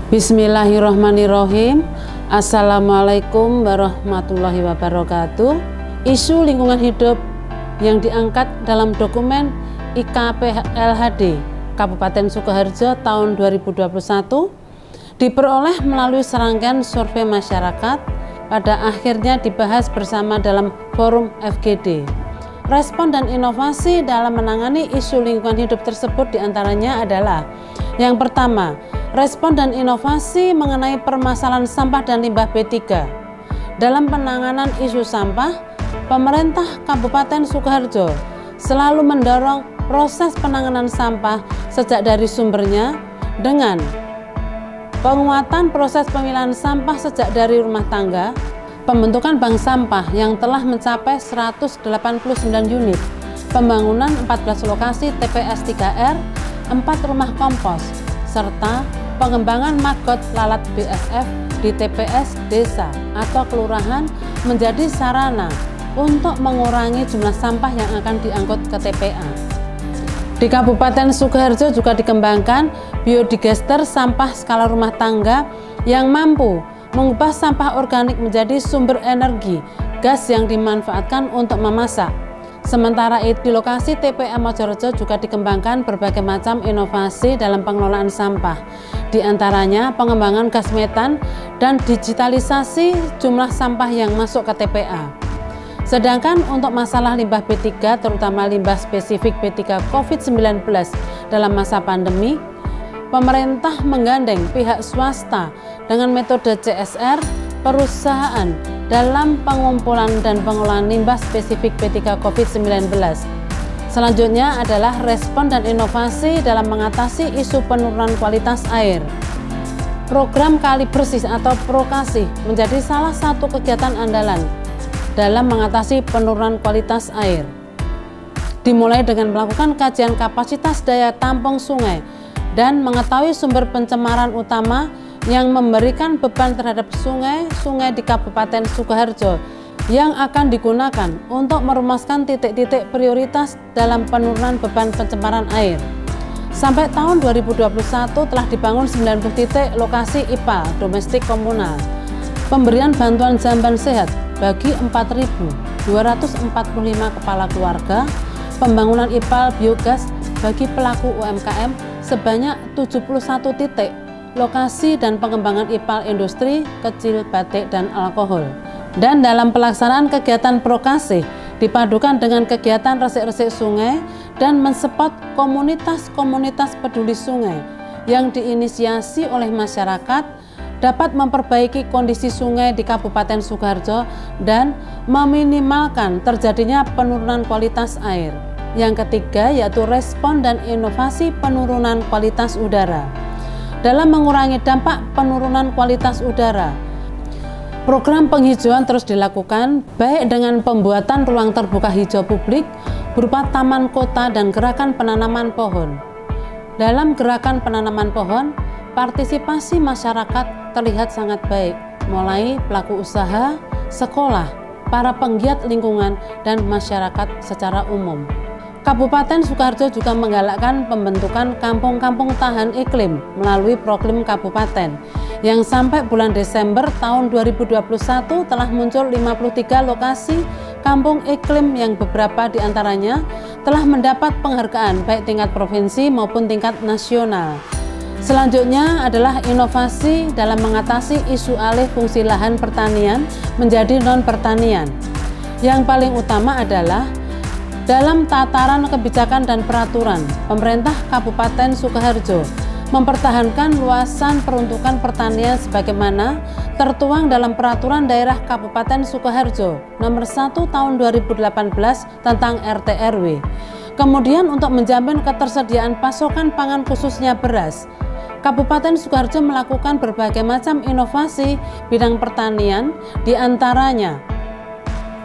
Bismillahirrahmanirrahim. Assalamualaikum warahmatullahi wabarakatuh. Isu lingkungan hidup yang diangkat dalam dokumen IKPLHD Kabupaten Sukoharjo tahun 2021 diperoleh melalui serangkaian survei masyarakat, pada akhirnya dibahas bersama dalam forum FGD. Respon dan inovasi dalam menangani isu lingkungan hidup tersebut diantaranya adalah: yang pertama, respon dan inovasi mengenai permasalahan sampah dan limbah B3. Dalam penanganan isu sampah, pemerintah Kabupaten Sukoharjo selalu mendorong proses penanganan sampah sejak dari sumbernya dengan penguatan proses pemilahan sampah sejak dari rumah tangga, pembentukan bank sampah yang telah mencapai 189 unit, pembangunan 14 lokasi TPS 3R, 4 rumah kompos, serta pengembangan magot lalat BSF di TPS desa atau kelurahan menjadi sarana untuk mengurangi jumlah sampah yang akan diangkut ke TPA. Di Kabupaten Sukoharjo juga dikembangkan biodigester sampah skala rumah tangga yang mampu mengubah sampah organik menjadi sumber energi gas yang dimanfaatkan untuk memasak. Sementara itu, di lokasi TPA Mojorejo juga dikembangkan berbagai macam inovasi dalam pengelolaan sampah, di antaranya pengembangan gas metan dan digitalisasi jumlah sampah yang masuk ke TPA. Sedangkan untuk masalah limbah B3, terutama limbah spesifik B3 COVID-19 dalam masa pandemi, pemerintah menggandeng pihak swasta dengan metode CSR perusahaan dalam pengumpulan dan pengolahan limbah spesifik B3 COVID-19. Selanjutnya adalah respon dan inovasi dalam mengatasi isu penurunan kualitas air. Program Kali Bersih atau Prokasih menjadi salah satu kegiatan andalan dalam mengatasi penurunan kualitas air. Dimulai dengan melakukan kajian kapasitas daya tampung sungai dan mengetahui sumber pencemaran utama yang memberikan beban terhadap sungai-sungai di Kabupaten Sukoharjo yang akan digunakan untuk merumuskan titik-titik prioritas dalam penurunan beban pencemaran air. Sampai tahun 2021 telah dibangun 90 titik lokasi IPAL domestik komunal, pemberian bantuan jamban sehat bagi 4.245 kepala keluarga, pembangunan IPAL biogas bagi pelaku UMKM sebanyak 71 titik lokasi dan pengembangan IPAL industri kecil, batik, dan alkohol. Dan dalam pelaksanaan kegiatan prokasih dipadukan dengan kegiatan resik-resik sungai dan mensupport komunitas-komunitas peduli sungai yang diinisiasi oleh masyarakat dapat memperbaiki kondisi sungai di Kabupaten Sukoharjo dan meminimalkan terjadinya penurunan kualitas air. Yang ketiga yaitu respon dan inovasi penurunan kualitas udara. Dalam mengurangi dampak penurunan kualitas udara, program penghijauan terus dilakukan, baik dengan pembuatan ruang terbuka hijau publik berupa taman kota dan gerakan penanaman pohon. Dalam gerakan penanaman pohon, partisipasi masyarakat terlihat sangat baik, mulai pelaku usaha, sekolah, para penggiat lingkungan, dan masyarakat secara umum. Kabupaten Sukoharjo juga menggalakkan pembentukan kampung-kampung tahan iklim melalui Proklim Kabupaten yang sampai bulan Desember tahun 2021 telah muncul 53 lokasi kampung iklim yang beberapa diantaranya telah mendapat penghargaan baik tingkat provinsi maupun tingkat nasional. Selanjutnya adalah inovasi dalam mengatasi isu alih fungsi lahan pertanian menjadi non-pertanian. Yang paling utama adalah dalam tataran kebijakan dan peraturan, pemerintah Kabupaten Sukoharjo mempertahankan luasan peruntukan pertanian sebagaimana tertuang dalam Peraturan Daerah Kabupaten Sukoharjo Nomor 1 Tahun 2018 tentang RT/RW. Kemudian untuk menjamin ketersediaan pasokan pangan khususnya beras, Kabupaten Sukoharjo melakukan berbagai macam inovasi bidang pertanian, diantaranya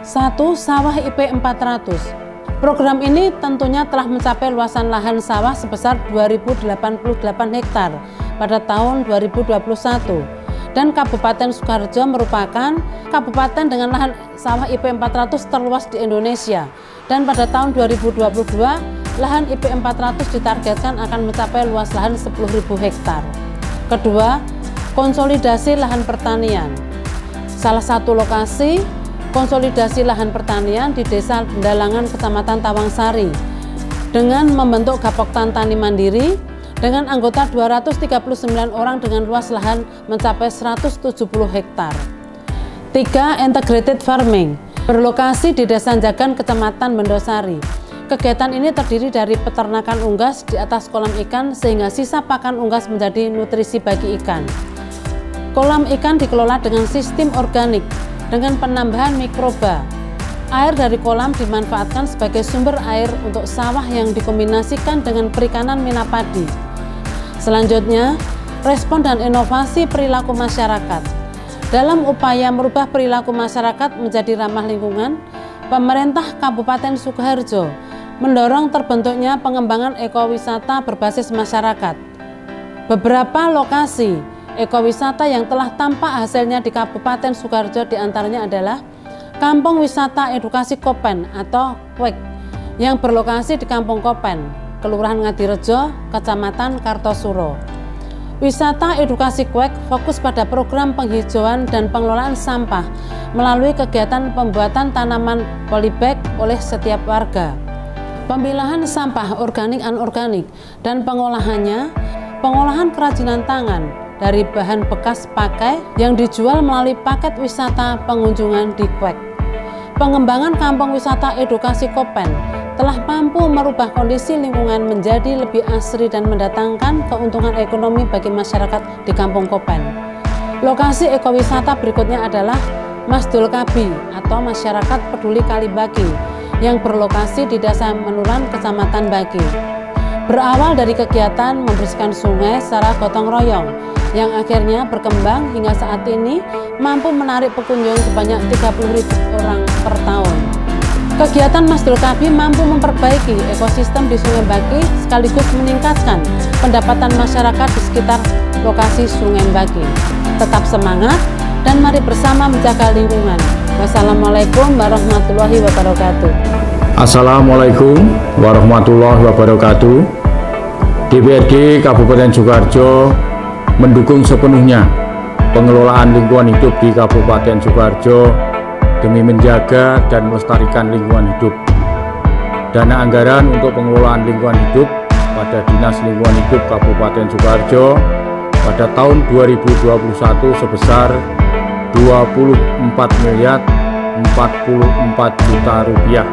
1. Sawah IP 400. Program ini tentunya telah mencapai luasan lahan sawah sebesar 2.088 hektar pada tahun 2021. Dan Kabupaten Sukoharjo merupakan kabupaten dengan lahan sawah IP 400 terluas di Indonesia. Dan pada tahun 2022, lahan IP 400 ditargetkan akan mencapai luas lahan 10.000 hektar. Kedua, konsolidasi lahan pertanian. Salah satu lokasi konsolidasi lahan pertanian di Desa Dalangan, Kecamatan Tawangsari, dengan membentuk Gapoktan Tani Mandiri dengan anggota 239 orang dengan luas lahan mencapai 170 hektar. 3. Integrated Farming, berlokasi di Desa Jagan, Kecamatan Mendosari. Kegiatan ini terdiri dari peternakan unggas di atas kolam ikan sehingga sisa pakan unggas menjadi nutrisi bagi ikan. Kolam ikan dikelola dengan sistem organik dengan penambahan mikroba. Air dari kolam dimanfaatkan sebagai sumber air untuk sawah yang dikombinasikan dengan perikanan minapadi. Selanjutnya, respon dan inovasi perilaku masyarakat. Dalam upaya merubah perilaku masyarakat menjadi ramah lingkungan, pemerintah Kabupaten Sukoharjo mendorong terbentuknya pengembangan ekowisata berbasis masyarakat. Beberapa lokasi ekowisata yang telah tampak hasilnya di Kabupaten Sukoharjo diantaranya adalah Kampung Wisata Edukasi Kopen atau KWEK yang berlokasi di Kampung Kopen, Kelurahan Ngadirejo, Kecamatan Kartosuro. Wisata edukasi KWEK fokus pada program penghijauan dan pengelolaan sampah melalui kegiatan pembuatan tanaman polybag oleh setiap warga. Pemilahan sampah organik anorganik dan pengolahannya, pengolahan kerajinan tangan dari bahan bekas pakai yang dijual melalui paket wisata pengunjungan di KWEK. Pengembangan kampung wisata edukasi Kopen telah mampu merubah kondisi lingkungan menjadi lebih asri dan mendatangkan keuntungan ekonomi bagi masyarakat di Kampung Kopen. Lokasi ekowisata berikutnya adalah Masdul Kabi atau Masyarakat Peduli Kalibagi yang berlokasi di Desa Menuran, Kecamatan Bagi. Berawal dari kegiatan membersihkan sungai secara gotong royong yang akhirnya berkembang hingga saat ini mampu menarik pengunjung sebanyak 30.000 orang per tahun. Kegiatan Masdul Kabi mampu memperbaiki ekosistem di Sungai Bagi sekaligus meningkatkan pendapatan masyarakat di sekitar lokasi Sungai Bagi. Tetap semangat dan mari bersama menjaga lingkungan. Wassalamualaikum warahmatullahi wabarakatuh. Assalamualaikum warahmatullahi wabarakatuh. DPRD Kabupaten Sukoharjo mendukung sepenuhnya pengelolaan lingkungan hidup di Kabupaten Sukoharjo demi menjaga dan melestarikan lingkungan hidup. Dana anggaran untuk pengelolaan lingkungan hidup pada Dinas Lingkungan Hidup Kabupaten Sukoharjo pada tahun 2021 sebesar 24.044 rupiah,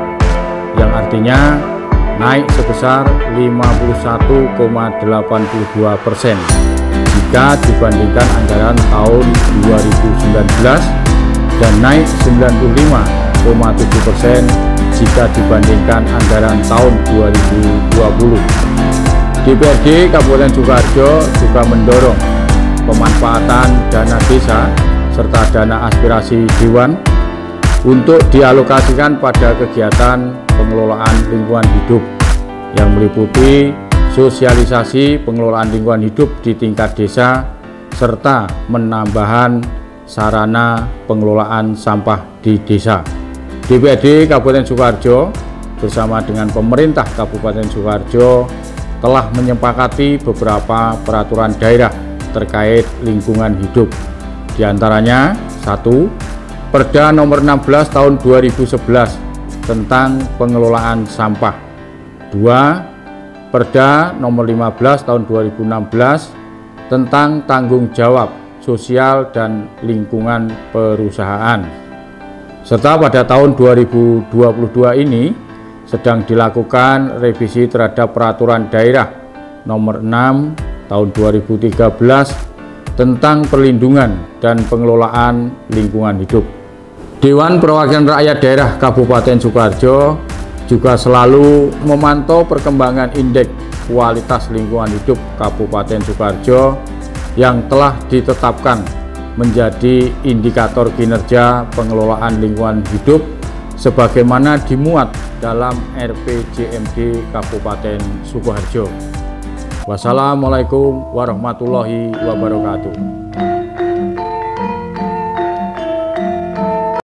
yang artinya naik sebesar 51,82% jika dibandingkan anggaran tahun 2019 dan naik 95,7% jika dibandingkan anggaran tahun 2020. DPRD Kabupaten Sukoharjo juga mendorong pemanfaatan dana desa serta dana aspirasi Dewan untuk dialokasikan pada kegiatan pengelolaan lingkungan hidup yang meliputi sosialisasi pengelolaan lingkungan hidup di tingkat desa serta penambahan sarana pengelolaan sampah di desa. DPRD Kabupaten Sukoharjo bersama dengan pemerintah Kabupaten Sukoharjo telah menyepakati beberapa peraturan daerah terkait lingkungan hidup. Di antaranya 1. Perda nomor 16 tahun 2011 tentang pengelolaan sampah. 2. Perda nomor 15 tahun 2016 tentang tanggung jawab sosial dan lingkungan perusahaan. Serta pada tahun 2022 ini sedang dilakukan revisi terhadap peraturan daerah nomor 6 tahun 2013 tentang perlindungan dan pengelolaan lingkungan hidup. Dewan Perwakilan Rakyat Daerah Kabupaten Sukoharjo juga selalu memantau perkembangan indeks kualitas lingkungan hidup Kabupaten Sukoharjo yang telah ditetapkan menjadi indikator kinerja pengelolaan lingkungan hidup sebagaimana dimuat dalam RPJMD Kabupaten Sukoharjo. Wassalamualaikum warahmatullahi wabarakatuh.